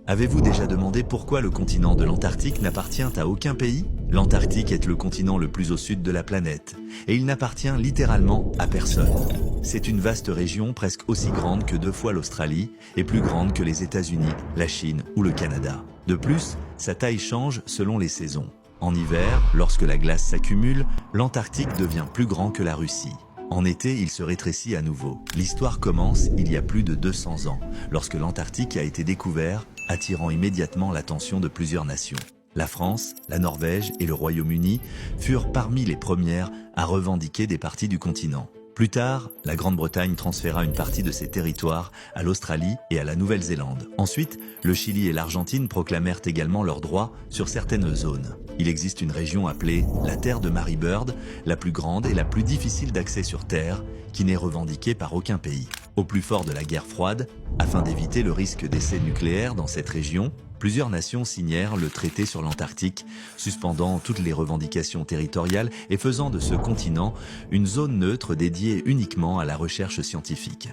Avez-vous déjà demandé pourquoi le continent de l'Antarctique n'appartient à aucun pays? L'Antarctique est le continent le plus au sud de la planète, et il n'appartient littéralement à personne. C'est une vaste région presque aussi grande que 2 fois l'Australie, et plus grande que les États-Unis, la Chine ou le Canada. De plus, sa taille change selon les saisons. En hiver, lorsque la glace s'accumule, l'Antarctique devient plus grand que la Russie. En été, il se rétrécit à nouveau. L'histoire commence il y a plus de 200 ans, lorsque l'Antarctique a été découvert, attirant immédiatement l'attention de plusieurs nations. La France, la Norvège et le Royaume-Uni furent parmi les premières à revendiquer des parties du continent. Plus tard, la Grande-Bretagne transféra une partie de ses territoires à l'Australie et à la Nouvelle-Zélande. Ensuite, le Chili et l'Argentine proclamèrent également leurs droits sur certaines zones. Il existe une région appelée la Terre de Mary Bird, la plus grande et la plus difficile d'accès sur Terre, qui n'est revendiquée par aucun pays. Au plus fort de la guerre froide, afin d'éviter le risque d'essais nucléaires dans cette région, plusieurs nations signèrent le traité sur l'Antarctique, suspendant toutes les revendications territoriales et faisant de ce continent une zone neutre dédiée uniquement à la recherche scientifique.